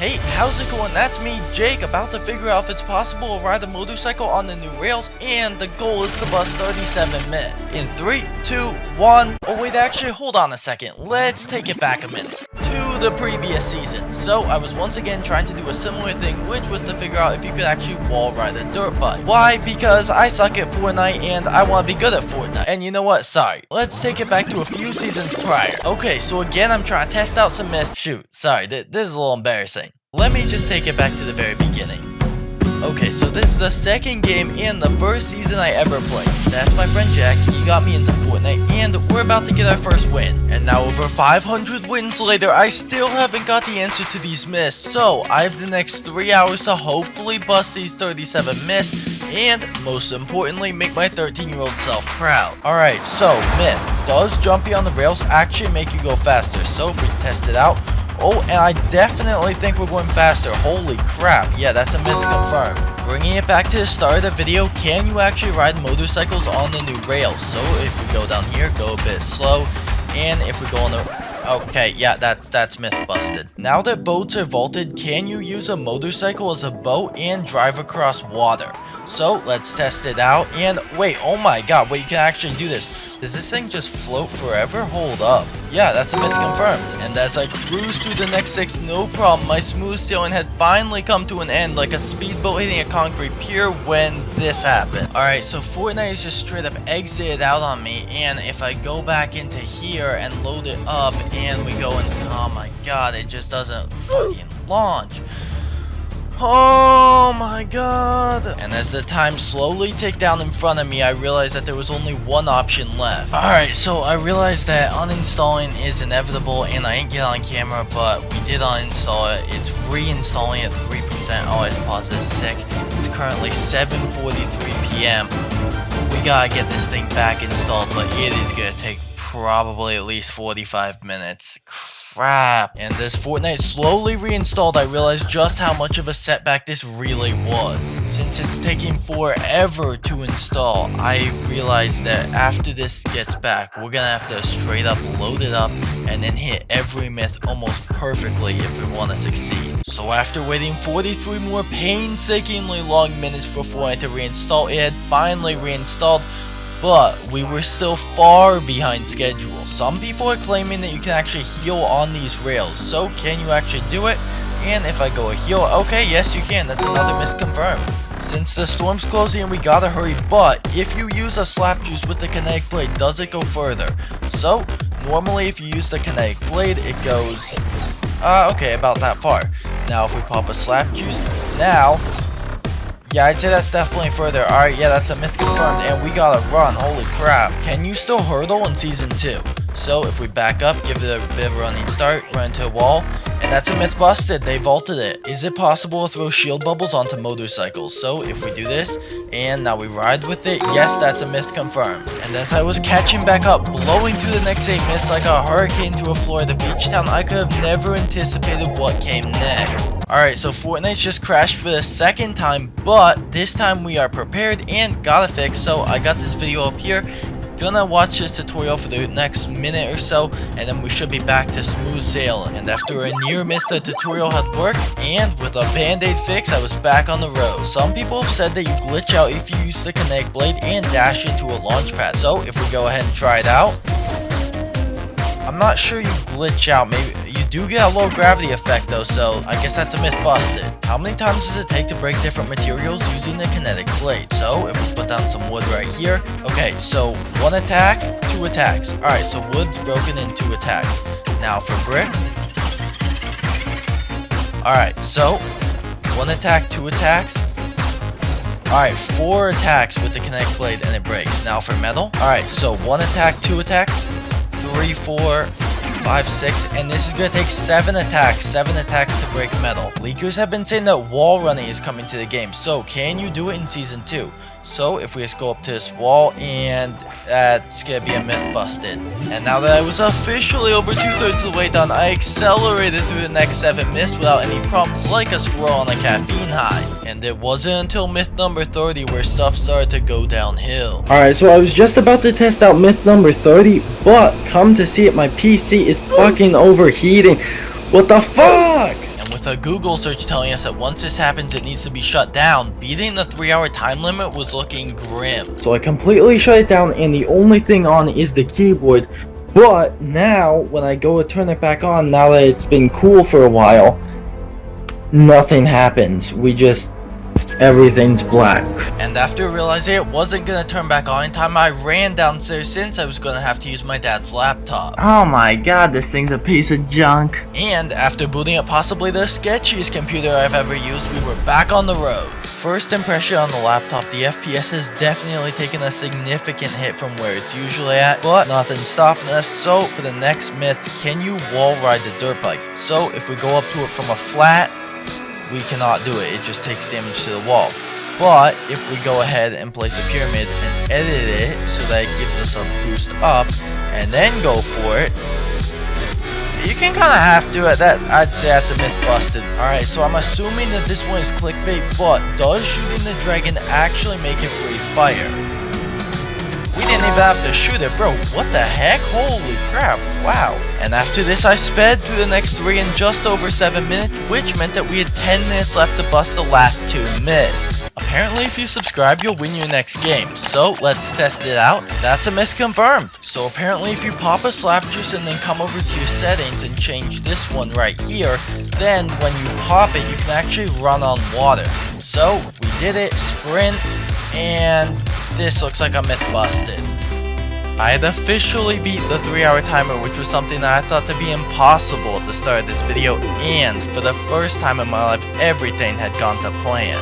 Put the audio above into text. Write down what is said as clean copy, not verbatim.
Hey, how's it going? That's me, Jake, about to figure out if it's possible to ride a motorcycle on the new rails, and the goal is to bust 37 myths. In 3, 2, 1. Oh wait, actually, hold on a second. Let's take it back a minute to the previous season. So I was once again trying to do a similar thing, which was to figure out if you could actually wall ride a dirt bike. Why? Because I suck at Fortnite and I want to be good at Fortnite. And you know what? Sorry. Let's take it back to a few seasons prior. Okay, so again, I'm trying to test out some myths. Shoot, sorry, this is a little embarrassing. Let me just take it back to the very beginning. Okay, so this is the second game in the first season I ever played. That's my friend Jack. He got me into Fortnite, and we're about to get our first win. And now over 500 wins later, I still haven't got the answer to these myths. So I have the next 3 hours to hopefully bust these 37 myths, and most importantly, make my 13-year-old self proud. Alright, so myth: does jumping on the rails actually make you go faster? So if we test it out. Oh, and I definitely think we're going faster. Holy crap. Yeah, that's a myth confirmed. Bringing it back to the start of the video, can you actually ride motorcycles on the new rails? So if we go down here, go a bit slow, and if we go on the... Okay, yeah, that's myth busted. Now that boats are vaulted, can you use a motorcycle as a boat and drive across water? So let's test it out. And wait, oh my god, wait, you can actually do this. Does this thing just float forever? Hold up. Yeah, that's a myth confirmed. And as I cruise through the next 6, no problem, my smooth sailing had finally come to an end like a speedboat hitting a concrete pier when this happened. Alright, so Fortnite is just straight up exited out on me, and if I go back into here and load it up and we go and oh my god, it just doesn't fucking launch. Oh my god. And as the time slowly ticked down in front of me, I realized that there was only one option left. Alright, so I realized that uninstalling is inevitable, and I ain't get on camera, but we did uninstall it. It's reinstalling at 3%. Oh, I just paused this. Sick. It's currently 7:43 p.m. We gotta get this thing back installed, but it is gonna take probably at least 45 minutes. Crap. And as Fortnite slowly reinstalled, I realized just how much of a setback this really was. Since it's taking forever to install, I realized that after this gets back, we're gonna have to straight up load it up and then hit every myth almost perfectly if we want to succeed. So after waiting 43 more painstakingly long minutes for Fortnite to reinstall, it had finally reinstalled. But we were still far behind schedule. Some people are claiming that you can actually heal on these rails. So can you actually do it? And if I go a heal, okay, yes you can. That's another myth confirmed. Since the storm's closing, we gotta hurry. But if you use a slap juice with the kinetic blade, does it go further? So normally if you use the kinetic blade, it goes okay, about that far. Now if we pop a slap juice, now yeah, I'd say that's definitely further. Alright, yeah, that's a myth confirmed, and we gotta run. Holy crap. Can you still hurdle in Season 2? So, if we back up, give it a bit of a running start, run into a wall, and that's a myth busted. They vaulted it. Is it possible to throw shield bubbles onto motorcycles? So, if we do this, and now we ride with it, yes, that's a myth confirmed. And as I was catching back up, blowing through the next 8 myths like a hurricane through a Florida beach town, I could have never anticipated what came next. Alright, so Fortnite's just crashed for the second time, but this time we are prepared and got it fixed. So I got this video up here. Gonna watch this tutorial for the next minute or so, and then we should be back to smooth sailing. And after a near miss, the tutorial had worked, and with a band-aid fix, I was back on the road. Some people have said that you glitch out if you use the kinetic blade and dash into a launch pad. So if we go ahead and try it out, I'm not sure you glitch out. Maybe you do get a low gravity effect though, so I guess that's a myth busted. How many times does it take to break different materials using the kinetic blade? So if we put down some wood right here, okay, so 1 attack, 2 attacks. Alright, so wood's broken in 2 attacks. Now for brick. Alright, so 1 attack, 2 attacks. Alright, 4 attacks with the kinetic blade and it breaks. Now for metal. Alright, so 1 attack, 2 attacks. 3, 4, 5, 6, and this is gonna take 7 attacks to break metal. Leakers have been saying that wall running is coming to the game, so can you do it in Season 2? So if we just go up to this wall, and that's gonna be a myth busted. And now that I was officially over 2/3 of the way done, I accelerated through the next 7 myths without any problems, like a squirrel on a caffeine high. And it wasn't until myth number 30 where stuff started to go downhill. Alright, so I was just about to test out myth number 30, but come to see it, my PC is fucking overheating. What the fuck? And with with a Google search telling us that once this happens it needs to be shut down, beating the 3-hour time limit was looking grim. So I completely shut it down and the only thing on is the keyboard. But now, when I go to turn it back on, now that it's been cool for a while, nothing happens. Everything's black. And after realizing it wasn't gonna turn back on in time, I ran downstairs since I was gonna have to use my dad's laptop. Oh my god, this thing's a piece of junk. And after booting up possibly the sketchiest computer I've ever used, we were back on the road. First impression on the laptop, the FPS has definitely taken a significant hit from where it's usually at, but nothing's stopping us. So for the next myth, can you wall ride the dirt bike? So if we go up to it from a flat, we cannot do it, it just takes damage to the wall. But if we go ahead and place a pyramid and edit it so that it gives us a boost up and then go for it, you can kind of half do it. I'd say that's a myth busted. Alright, so I'm assuming that this one is clickbait, but does shooting the dragon actually make it breathe fire? We didn't even have to shoot it, bro. What the heck? Holy crap. Wow. And after this, I sped through the next 3 in just over 7 minutes, which meant that we had 10 minutes left to bust the last 2 myths. Apparently, if you subscribe, you'll win your next game. So, let's test it out. That's a myth confirmed. So, apparently, if you pop a slap juice and then come over to your settings and change this one right here, then when you pop it, you can actually run on water. So, we did it, sprint, and this looks like a myth busted. I had officially beat the 3-hour timer, which was something that I thought to be impossible at the start of this video, and for the first time in my life, everything had gone to plan.